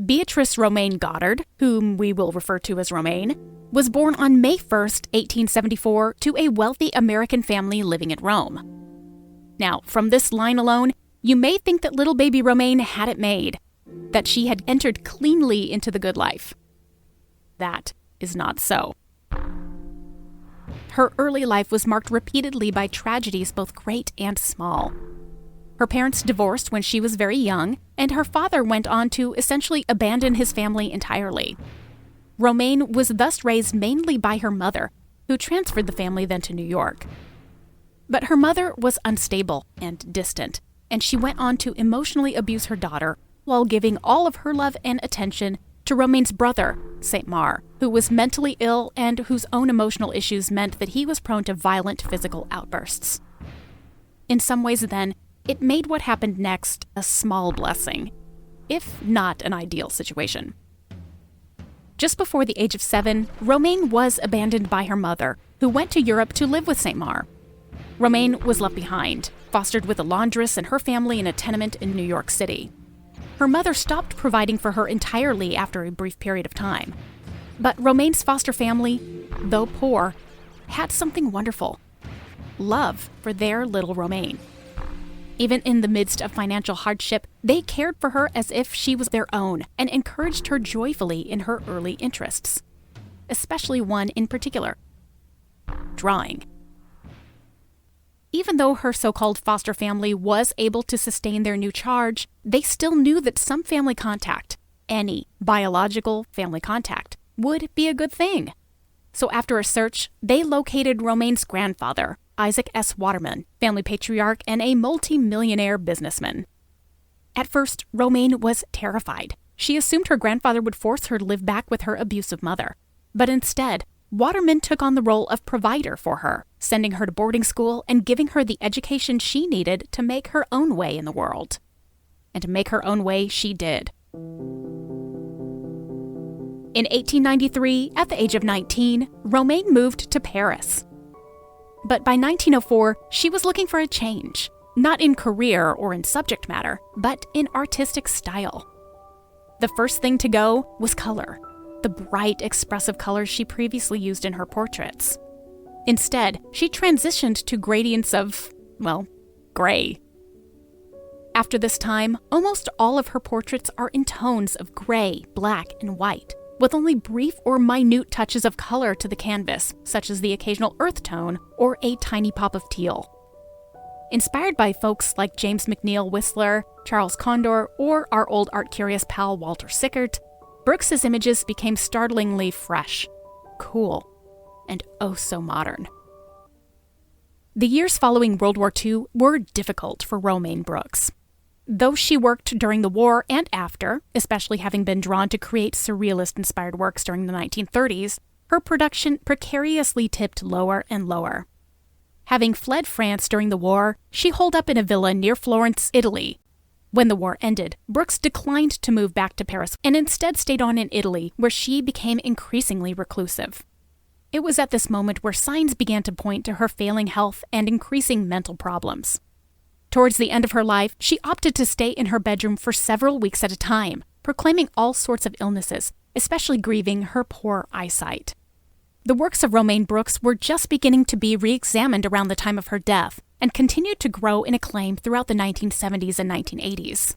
Beatrice Romaine Goddard, whom we will refer to as Romaine, was born on May 1st, 1874, to a wealthy American family living in Rome. Now, from this line alone, you may think that little baby Romaine had it made, that she had entered cleanly into the good life. That is not so. Her early life was marked repeatedly by tragedies both great and small. Her parents divorced when she was very young, and her father went on to essentially abandon his family entirely. Romaine was thus raised mainly by her mother, who transferred the family then to New York. But her mother was unstable and distant, and she went on to emotionally abuse her daughter while giving all of her love and attention to Romaine's brother, Saint-Mars, who was mentally ill and whose own emotional issues meant that he was prone to violent physical outbursts. In some ways, then, it made what happened next a small blessing, if not an ideal situation. Just before the age of 7, Romaine was abandoned by her mother, who went to Europe to live with Saint-Mars. Romaine was left behind, fostered with a laundress and her family in a tenement in New York City. Her mother stopped providing for her entirely after a brief period of time. But Romaine's foster family, though poor, had something wonderful: love for their little Romaine. Even in the midst of financial hardship, they cared for her as if she was their own and encouraged her joyfully in her early interests, especially one in particular: drawing. Even though her so-called foster family was able to sustain their new charge, they still knew that some family contact, any biological family contact, would be a good thing. So after a search, they located Romaine's grandfather, Isaac S. Waterman, family patriarch and a multi-millionaire businessman. At first, Romaine was terrified. She assumed her grandfather would force her to live back with her abusive mother. But instead, Waterman took on the role of provider for her, sending her to boarding school and giving her the education she needed to make her own way in the world. And to make her own way, she did. In 1893, at the age of 19, Romaine moved to Paris. But by 1904, she was looking for a change, not in career or in subject matter, but in artistic style. The first thing to go was color, the bright, expressive colors she previously used in her portraits. Instead, she transitioned to gradients of, well, gray. After this time, almost all of her portraits are in tones of gray, black, and white, with only brief or minute touches of color to the canvas, such as the occasional earth tone or a tiny pop of teal. Inspired by folks like James McNeill Whistler, Charles Condor, or our old art-curious pal Walter Sickert, Brooks's images became startlingly fresh, cool, and oh so modern. The years following World War II were difficult for Romaine Brooks. Though she worked during the war and after, especially having been drawn to create surrealist-inspired works during the 1930s, her production precariously tipped lower and lower. Having fled France during the war, she holed up in a villa near Florence, Italy. When the war ended, Brooks declined to move back to Paris and instead stayed on in Italy, where she became increasingly reclusive. It was at this moment where signs began to point to her failing health and increasing mental problems. Towards the end of her life, she opted to stay in her bedroom for several weeks at a time, proclaiming all sorts of illnesses, especially grieving her poor eyesight. The works of Romaine Brooks were just beginning to be re-examined around the time of her death, and continued to grow in acclaim throughout the 1970s and 1980s.